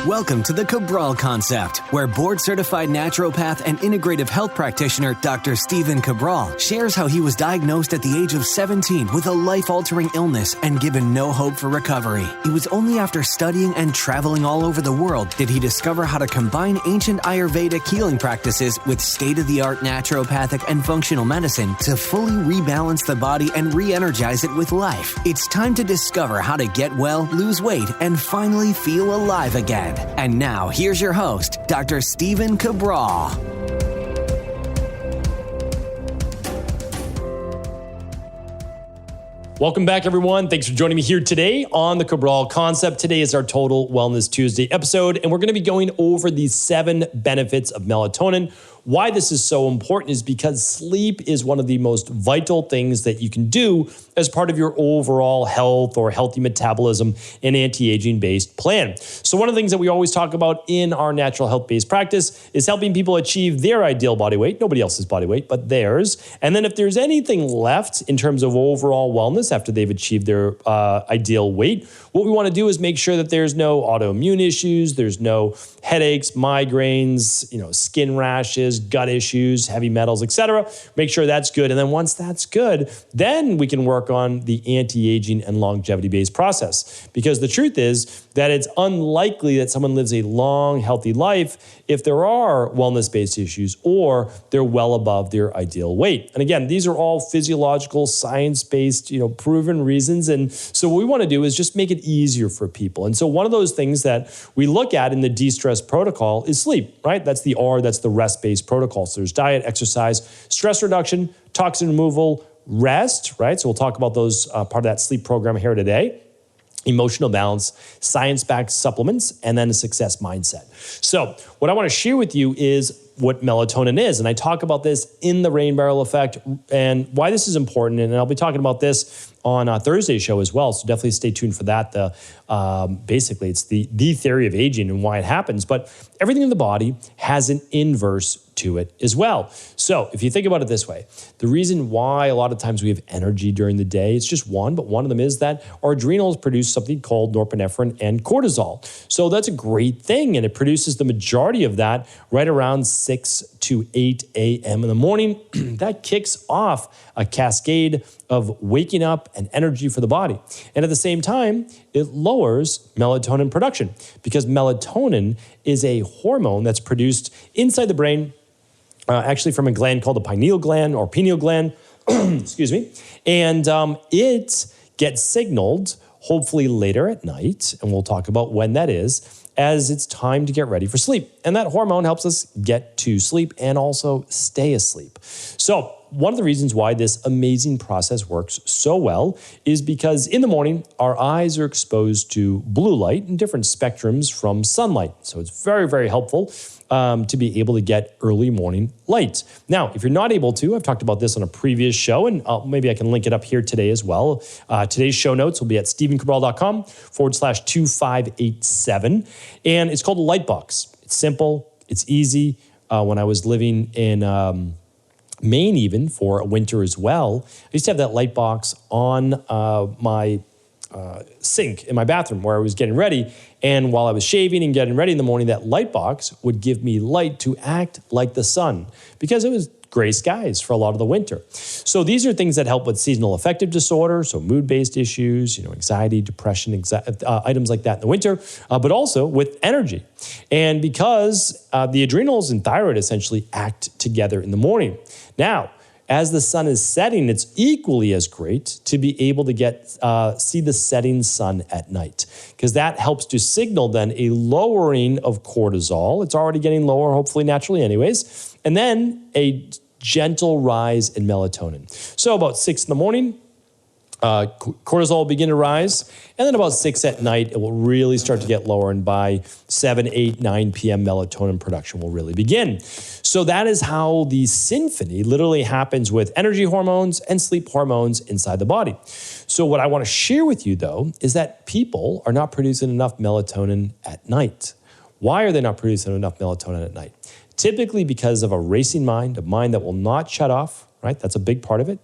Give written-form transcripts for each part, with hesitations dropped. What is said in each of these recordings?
Welcome to the Cabral Concept, where board-certified naturopath and integrative health practitioner Dr. Stephen Cabral shares how he was diagnosed at the age of 17 with a life-altering illness and given no hope for recovery. It was only after studying and traveling all over the world did he discover how to combine ancient Ayurvedic healing practices with state-of-the-art naturopathic and functional medicine to fully rebalance the body and re-energize it with life. It's time to discover how to get well, lose weight, and finally feel alive again. And now, here's your host, Dr. Stephen Cabral. Welcome back, everyone. Thanks for joining me here today on the Cabral Concept. Today is our Total Wellness Tuesday episode, and we're going to be going over the 7 benefits of melatonin. Why this is so important is because sleep is one of the most vital things that you can do as part of your overall health or healthy metabolism and anti-aging based plan. So one of the things that we always talk about in our natural health-based practice is helping people achieve their ideal body weight, nobody else's body weight, but theirs. And then if there's anything left in terms of overall wellness after they've achieved their ideal weight, what we want to do is make sure that there's no autoimmune issues, there's no headaches, migraines, skin rashes, gut issues, heavy metals, etc. Make sure that's good. And then once that's good, then we can work on the anti-aging and longevity-based process. Because the truth is that it's unlikely that someone lives a long, healthy life if there are wellness-based issues or they're well above their ideal weight. And again, these are all physiological, science-based, proven reasons. And so what we want to do is just make it easier for people. And so one of those things that we look at in the de-stress protocol is sleep, right? That's the R, that's the rest-based protocol. So there's diet, exercise, stress reduction, toxin removal, rest, right? So we'll talk about those part of that sleep program here today. Emotional balance, science-backed supplements, and then a success mindset. So what I want to share with you is what melatonin is. And I talk about this in the rain barrel effect and why this is important. And I'll be talking about this on Thursday's show as well. So definitely stay tuned for that. Basically, it's the theory of aging and why it happens. But everything in the body has an inverse to it as well. So if you think about it this way, the reason why a lot of times we have energy during the day, it's just one, but one of them is that our adrenals produce something called norepinephrine and cortisol. So that's a great thing. And it produces the majority of that right around 6 to 8 a.m. in the morning. That kicks off a cascade of waking up and energy for the body. And at the same time, it lowers melatonin production because melatonin is a hormone that's produced inside the brain, actually from a gland called the pineal gland or pineal gland, excuse me. And it gets signaled hopefully later at night, and we'll talk about when that is, as it's time to get ready for sleep. And that hormone helps us get to sleep and also stay asleep. So one of the reasons why this amazing process works so well is because in the morning, our eyes are exposed to blue light in different spectrums from sunlight. So it's very, very helpful to be able to get early morning light. Now, if you're not able to, I've talked about this on a previous show, and maybe I can link it up here today as well. Today's show notes will be at stephencabral.com/2587. And it's called a light box. It's simple. It's easy. When I was living in Maine even for a winter as well, I used to have that light box on my sink in my bathroom where I was getting ready. And while I was shaving and getting ready in the morning, that light box would give me light to act like the sun because it was gray skies for a lot of the winter. So these are things that help with seasonal affective disorder, so mood-based issues, anxiety, depression, items like that in the winter, but also with energy. And because the adrenals and thyroid essentially act together in the morning. Now, as the sun is setting, it's equally as great to be able to see the setting sun at night because that helps to signal then a lowering of cortisol. It's already getting lower, hopefully naturally anyways, and then a gentle rise in melatonin. So about 6 in the morning, cortisol will begin to rise. And then about 6 at night, it will really start to get lower. And by 7, 8, 9 p.m., melatonin production will really begin. So that is how the symphony literally happens with energy hormones and sleep hormones inside the body. So what I want to share with you, though, is that people are not producing enough melatonin at night. Why are they not producing enough melatonin at night? Typically because of a racing mind, a mind that will not shut off, right? That's a big part of it.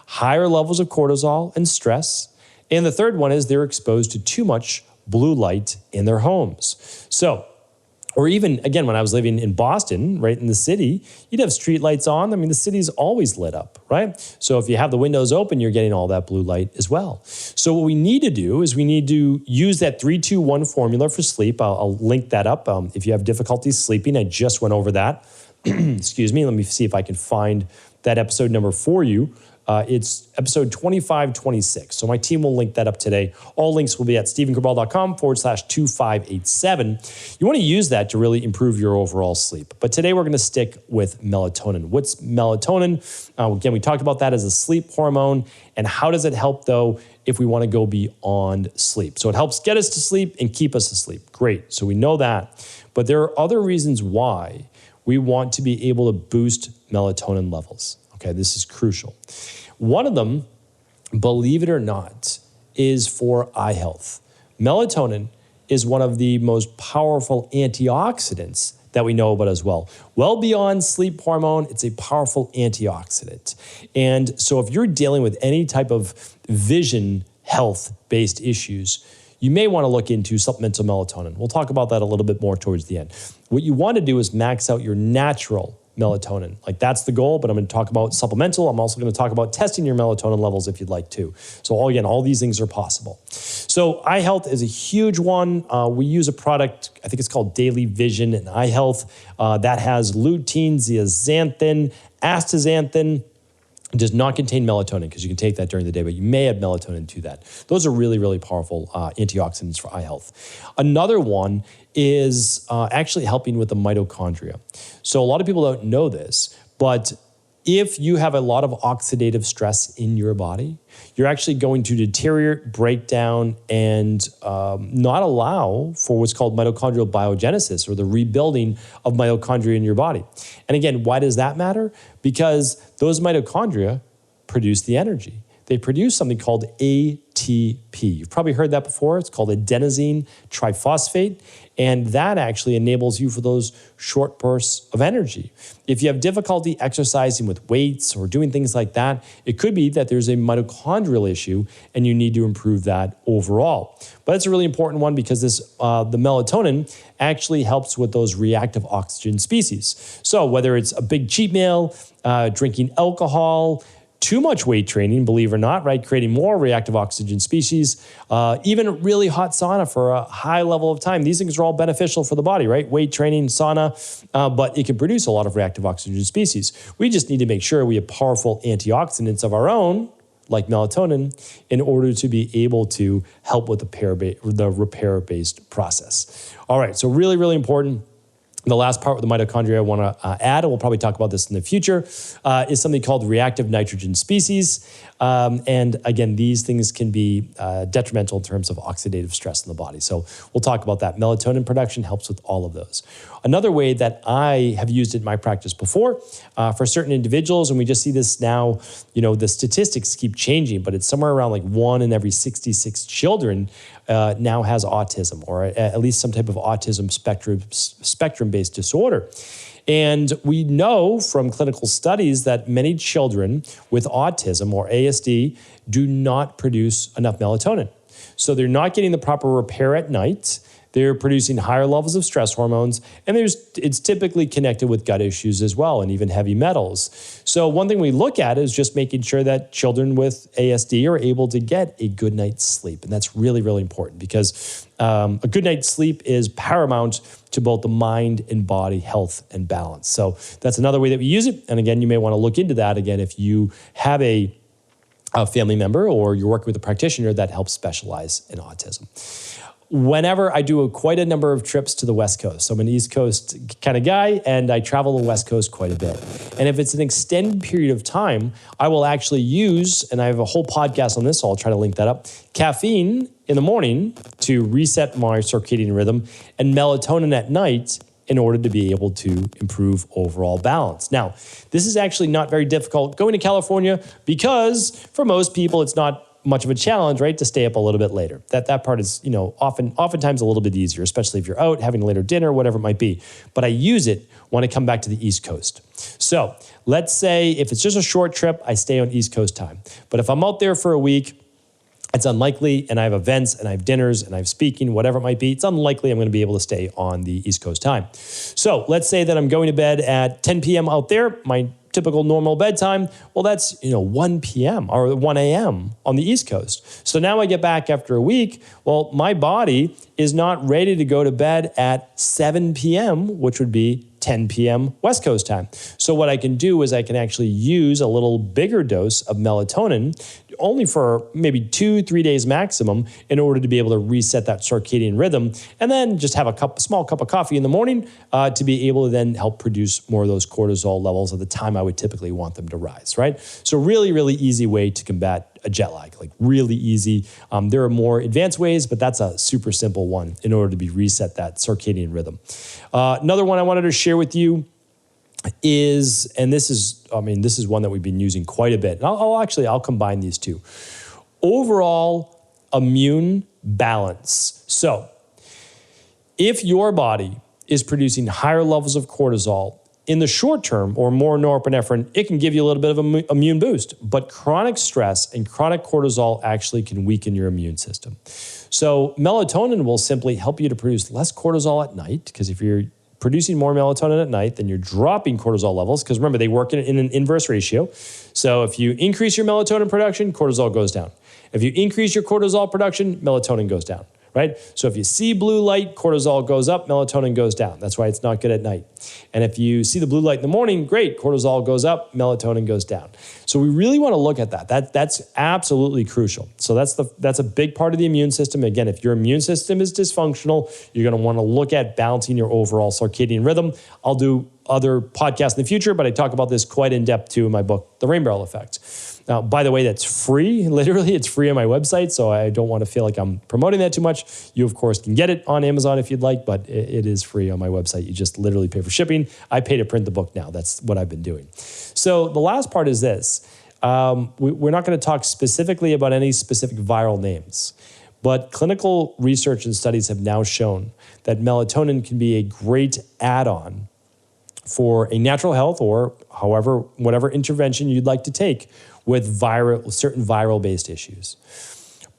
Higher levels of cortisol and stress. And the third one is they're exposed to too much blue light in their homes. So Or even, again, when I was living in Boston, right in the city, you'd have street lights on. I mean, the city's always lit up, right? So if you have the windows open, you're getting all that blue light as well. So what we need to do is we need to use that 3-2-1 formula for sleep. I'll link that up. If you have difficulty sleeping, I just went over that. Excuse me. Let me see if I can find that episode number for you. It's episode 2526. So my team will link that up today. All links will be at stephencabral.com/2587. You want to use that to really improve your overall sleep. But today we're going to stick with melatonin. What's melatonin? Again, we talked about that as a sleep hormone. And how does it help, though, if we want to go beyond sleep? So it helps get us to sleep and keep us asleep. Great. So we know that. But there are other reasons why we want to be able to boost melatonin levels. Okay, this is crucial. One of them, believe it or not, is for eye health. Melatonin is one of the most powerful antioxidants that we know about as well. Well beyond sleep hormone, it's a powerful antioxidant. And so if you're dealing with any type of vision health-based issues, you may want to look into supplemental melatonin. We'll talk about that a little bit more towards the end. What you want to do is max out your natural melatonin. Like that's the goal, but I'm going to talk about supplemental. I'm also going to talk about testing your melatonin levels if you'd like to. So all these things are possible. So eye health is a huge one. We use a product, I think it's called Daily Vision and Eye Health, that has lutein, zeaxanthin, astaxanthin. It does not contain melatonin because you can take that during the day, but you may add melatonin to that. Those are really, really powerful antioxidants for eye health. Another one is actually helping with the mitochondria. So a lot of people don't know this, but if you have a lot of oxidative stress in your body, you're actually going to deteriorate, break down, and not allow for what's called mitochondrial biogenesis, or the rebuilding of mitochondria in your body. And again, why does that matter? Because those mitochondria produce the energy. They produce something called ATP. You've probably heard that before. It's called adenosine triphosphate, and that actually enables you for those short bursts of energy. If you have difficulty exercising with weights or doing things like that, it could be that there's a mitochondrial issue and you need to improve that overall. But it's a really important one because the melatonin actually helps with those reactive oxygen species. So whether it's a big cheat meal, drinking alcohol, too much weight training, believe it or not, right? Creating more reactive oxygen species, even a really hot sauna for a high level of time. These things are all beneficial for the body, right? Weight training, sauna, but it can produce a lot of reactive oxygen species. We just need to make sure we have powerful antioxidants of our own, like melatonin, in order to be able to help with the repair-based process. All right, so really, really important. The last part with the mitochondria I want to add, and we'll probably talk about this in the future, is something called reactive nitrogen species. And again, these things can be detrimental in terms of oxidative stress in the body. So we'll talk about that. Melatonin production helps with all of those. Another way that I have used it in my practice before, for certain individuals, and we just see this now, the statistics keep changing, but it's somewhere around like 1 in every 66 children now has autism, or at least some type of autism spectrum-based disorder. And we know from clinical studies that many children with autism or ASD do not produce enough melatonin. So they're not getting the proper repair at night. They're producing higher levels of stress hormones, and it's typically connected with gut issues as well, and even heavy metals. So one thing we look at is just making sure that children with ASD are able to get a good night's sleep. And that's really, really important because a good night's sleep is paramount to both the mind and body health and balance. So that's another way that we use it. And again, you may want to look into that again if you have a family member or you're working with a practitioner that helps specialize in autism. Whenever I do quite a number of trips to the West Coast, so I'm an East Coast kind of guy, and I travel the West Coast quite a bit. And if it's an extended period of time, I will actually use, and I have a whole podcast on this, so I'll try to link that up, caffeine in the morning to reset my circadian rhythm, and melatonin at night in order to be able to improve overall balance. Now, this is actually not very difficult going to California because for most people, it's not much of a challenge, right, to stay up a little bit later. That part is, oftentimes a little bit easier, especially if you're out having a later dinner, whatever it might be. But I use it when I come back to the East Coast. So let's say if it's just a short trip, I stay on East Coast time. But if I'm out there for a week, it's unlikely, and I have events and I have dinners and I have speaking, whatever it might be, it's unlikely I'm going to be able to stay on the East Coast time. So let's say that I'm going to bed at 10 p.m. out there, my typical normal bedtime. Well, that's 1 p.m. or 1 a.m. on the East Coast. So now I get back after a week. Well, my body is not ready to go to bed at 7 p.m., which would be 10 p.m. West Coast time. So what I can do is I can actually use a little bigger dose of melatonin, only for maybe 2-3 days maximum, in order to be able to reset that circadian rhythm, and then just have a small cup of coffee in the morning to be able to then help produce more of those cortisol levels at the time I would typically want them to rise, right? So really, really easy way to combat a jet lag, like really easy. There are more advanced ways, but that's a super simple one in order to reset that circadian rhythm. Another one I wanted to share with you is, and this is one that we've been using quite a bit. And I'll combine these two. Overall immune balance. So if your body is producing higher levels of cortisol in the short term or more norepinephrine, it can give you a little bit of an immune boost. But chronic stress and chronic cortisol actually can weaken your immune system. So melatonin will simply help you to produce less cortisol at night, because if you're producing more melatonin at night, then you're dropping cortisol levels, because remember, they work in an inverse ratio. So if you increase your melatonin production, cortisol goes down. If you increase your cortisol production, melatonin goes down, right? So if you see blue light, cortisol goes up, melatonin goes down. That's why it's not good at night. And if you see the blue light in the morning, great, cortisol goes up, melatonin goes down. So we really want to look at that. That's absolutely crucial. So that's a big part of the immune system. Again, if your immune system is dysfunctional, you're going to want to look at balancing your overall circadian rhythm. I'll do other podcasts in the future, but I talk about this quite in depth too in my book, The Rain Barrel Effect. Now, by the way, that's free. Literally, it's free on my website, so I don't want to feel like I'm promoting that too much. You, of course, can get it on Amazon if you'd like, but it is free on my website. You just literally pay for shipping. I pay to print the book now. That's what I've been doing. So the last part is this. We're not going to talk specifically about any specific viral names, but clinical research and studies have now shown that melatonin can be a great add-on for a natural health or whatever intervention you'd like to take with certain viral-based issues.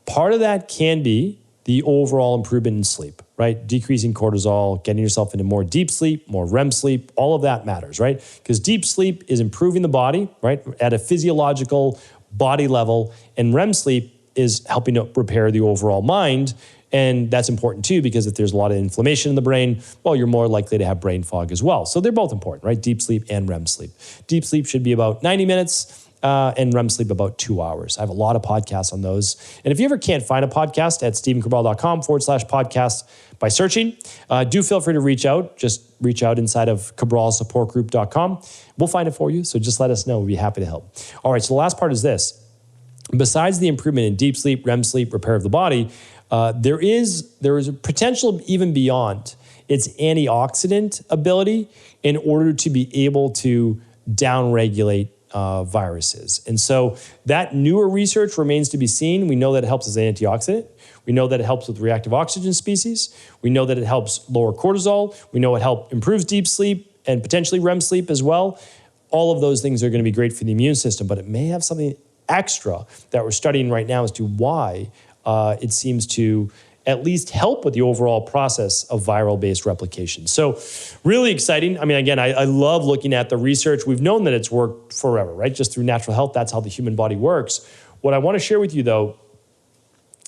Part of that can be the overall improvement in sleep, right? Decreasing cortisol, getting yourself into more deep sleep, more REM sleep, all of that matters, right? Because deep sleep is improving the body, right? At a physiological body level, and REM sleep is helping to repair the overall mind. And that's important too, because if there's a lot of inflammation in the brain, well, you're more likely to have brain fog as well. So they're both important, right? Deep sleep and REM sleep. Deep sleep should be about 90 minutes. And REM sleep about 2 hours. I have a lot of podcasts on those. And if you ever can't find a podcast at stephencabral.com/podcast by searching, do feel free to reach out. Just reach out inside of cabralsupportgroup.com. We'll find it for you. So just let us know. We'll be happy to help. All right. So the last part is this. Besides the improvement in deep sleep, REM sleep, repair of the body, there is a potential even beyond its antioxidant ability in order to be able to downregulate viruses. And so that newer research remains to be seen. We know that it helps as an antioxidant. We know that it helps with reactive oxygen species. We know that it helps lower cortisol. We know it improves deep sleep and potentially REM sleep as well. All of those things are going to be great for the immune system, but it may have something extra that we're studying right now as to why it seems to at least help with the overall process of viral-based replication. So really exciting. I mean, again, I love looking at the research. We've known that it's worked forever, right? Just through natural health, that's how the human body works. What I want to share with you, though,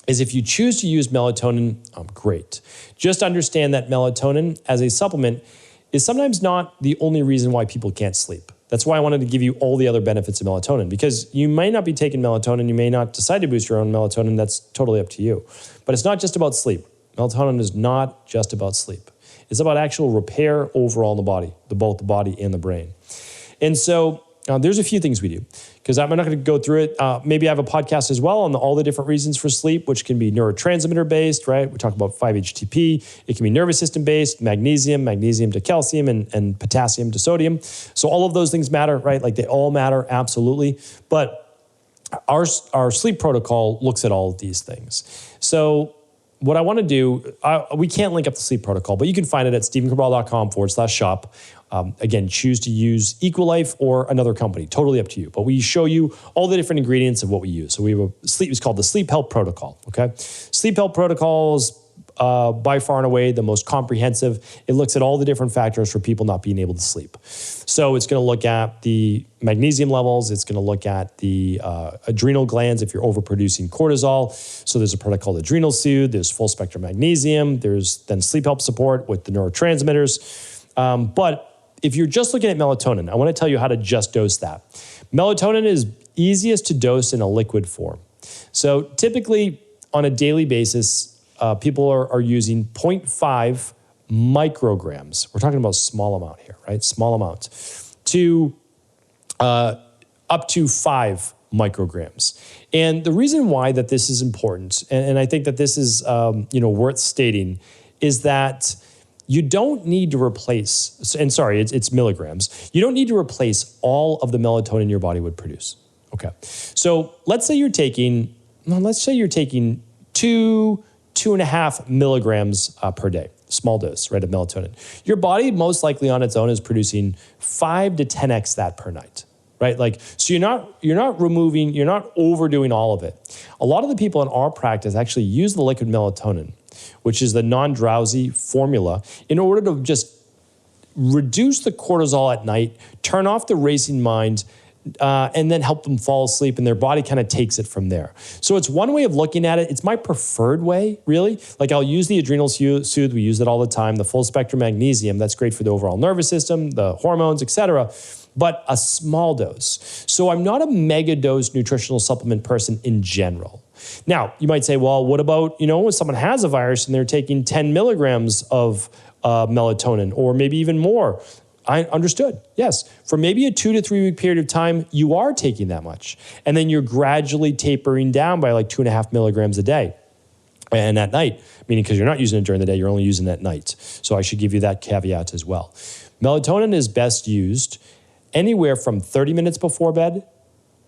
is if you choose to use melatonin, great. Just understand that melatonin as a supplement is sometimes not the only reason why people can't sleep. That's why I wanted to give you all the other benefits of melatonin, because you may not be taking melatonin, you may not decide to boost your own melatonin, that's totally up to you. But it's not just about sleep. Melatonin is not just about sleep. It's about actual repair overall in the body, both the body and the brain. And so there's a few things we do, because I'm not going to go through it. Maybe I have a podcast as well on all the different reasons for sleep, which can be neurotransmitter-based, right? We talk about 5-HTP. It can be nervous system-based, magnesium to calcium, and potassium to sodium. So all of those things matter, right? Like they all matter, absolutely. But our sleep protocol looks at all of these things. So what I want to do, we can't link up the sleep protocol, but you can find it at stephencabral.com/shop. Again, choose to use Equilife or another company, totally up to you. But we show you all the different ingredients of what we use. So we have it's called the Sleep Health Protocol, okay? Sleep Health Protocol is by far and away the most comprehensive. It looks at all the different factors for people not being able to sleep. So it's going to look at the magnesium levels. It's going to look at the adrenal glands if you're overproducing cortisol. So there's a product called Adrenal Soothe. There's full spectrum magnesium. There's then sleep help support with the neurotransmitters. But if you're just looking at melatonin, I want to tell you how to just dose that. Melatonin is easiest to dose in a liquid form. So typically on a daily basis, people are using 0.5 micrograms. We're talking about small amount here, right? Small amounts to up to 5 micrograms. And the reason why that this is important, and I think that this is worth stating, is that you don't need to replace, and sorry, it's milligrams. You don't need to replace all of the melatonin your body would produce. Okay. So let's say you're taking 2.5 milligrams per day, small dose, right, of melatonin. Your body most likely on its own is producing 5 to 10x that per night, right? Like, so you're not overdoing all of it. A lot of the people in our practice actually use the liquid melatonin, which is the non-drowsy formula, in order to just reduce the cortisol at night, turn off the racing mind, and then help them fall asleep, and their body kind of takes it from there. So it's one way of looking at it. It's my preferred way, really. Like, I'll use the Adrenal Soothe. We use it all the time. The full spectrum magnesium, that's great for the overall nervous system, the hormones, etc. But a small dose. So I'm not a mega dose nutritional supplement person in general. Now, you might say, well, what about, when someone has a virus and they're taking 10 milligrams of melatonin, or maybe even more? I understood. Yes. For maybe a 2 to 3 week period of time, you are taking that much. And then you're gradually tapering down by like 2.5 milligrams a day. And at night, meaning because you're not using it during the day, you're only using it at night. So I should give you that caveat as well. Melatonin is best used anywhere from 30 minutes before bed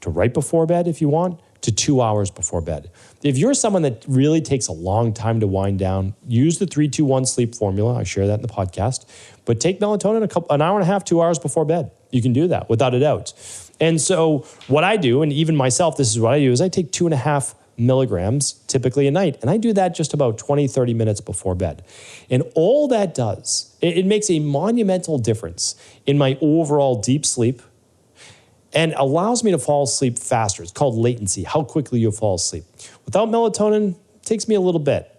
to right before bed, if you want, to 2 hours before bed. If you're someone that really takes a long time to wind down, use the 3-2-1 sleep formula. I share that in the podcast. But take melatonin an hour and a half, 2 hours before bed. You can do that without a doubt. And so what I do, and even myself, this is what I do, is I take 2.5 milligrams typically a night. And I do that just about 20, 30 minutes before bed. And all that does, it makes a monumental difference in my overall deep sleep, and allows me to fall asleep faster. It's called latency, how quickly you fall asleep. Without melatonin, it takes me a little bit.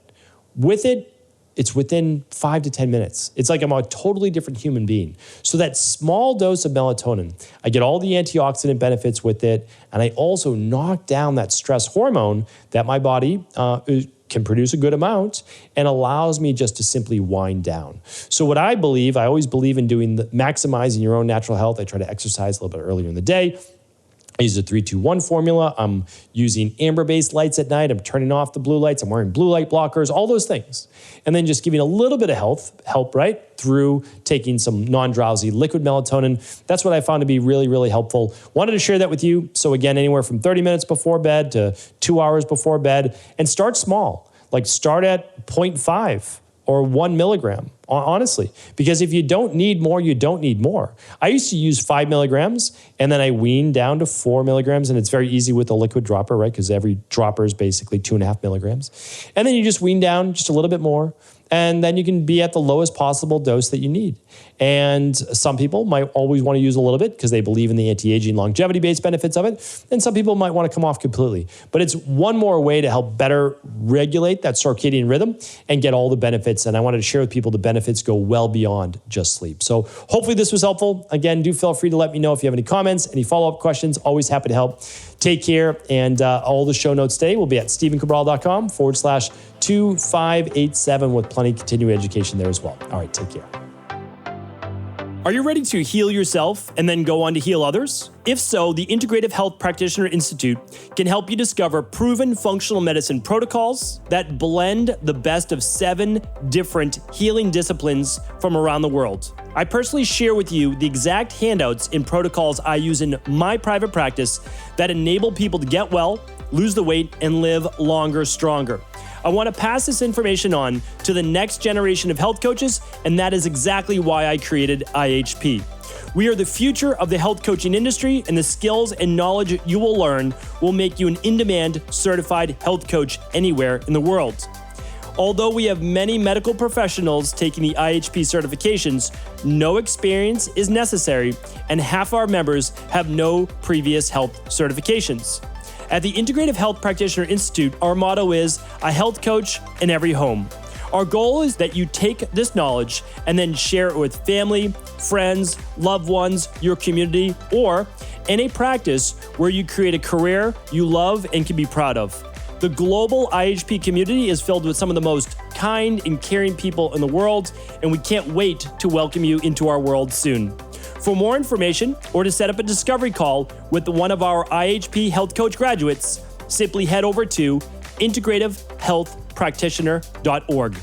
With it, it's within 5 to 10 minutes. It's like I'm a totally different human being. So that small dose of melatonin, I get all the antioxidant benefits with it, and I also knock down that stress hormone that my body can produce a good amount, and allows me just to simply wind down. So what I always believe in doing maximizing your own natural health. I try to exercise a little bit earlier in the day. I use the 3-2-1 formula. I'm using amber-based lights at night. I'm turning off the blue lights. I'm wearing blue light blockers, all those things. And then just giving a little bit of help, right, through taking some non-drowsy liquid melatonin. That's what I found to be really, really helpful. Wanted to share that with you. So again, anywhere from 30 minutes before bed to 2 hours before bed. And start small. Like, start at 0.5 or 1 milligram, honestly. Because if you don't need more, you don't need more. I used to use 5 milligrams, and then I weaned down to 4 milligrams, and it's very easy with a liquid dropper, right? Because every dropper is basically 2.5 milligrams. And then you just wean down just a little bit more, and then you can be at the lowest possible dose that you need. And some people might always want to use a little bit because they believe in the anti-aging longevity-based benefits of it. And some people might want to come off completely. But it's one more way to help better regulate that circadian rhythm and get all the benefits. And I wanted to share with people the benefits go well beyond just sleep. So hopefully this was helpful. Again, do feel free to let me know if you have any comments, any follow-up questions. Always happy to help. Take care. And all the show notes today will be at stephencabral.com/2587 with plenty of continuing education there as well. All right, take care. Are you ready to heal yourself and then go on to heal others? If so, the Integrative Health Practitioner Institute can help you discover proven functional medicine protocols that blend the best of 7 different healing disciplines from around the world. I personally share with you the exact handouts and protocols I use in my private practice that enable people to get well, lose the weight, and live longer, stronger. I want to pass this information on to the next generation of health coaches, and that is exactly why I created IHP. We are the future of the health coaching industry, and the skills and knowledge you will learn will make you an in-demand certified health coach anywhere in the world. Although we have many medical professionals taking the IHP certifications, no experience is necessary, and half our members have no previous health certifications. At the Integrative Health Practitioner Institute, our motto is a health coach in every home. Our goal is that you take this knowledge and then share it with family, friends, loved ones, your community, or in a practice where you create a career you love and can be proud of. The global IHP community is filled with some of the most kind and caring people in the world, and we can't wait to welcome you into our world soon. For more information or to set up a discovery call with one of our IHP Health Coach graduates, simply head over to integrativehealthpractitioner.org.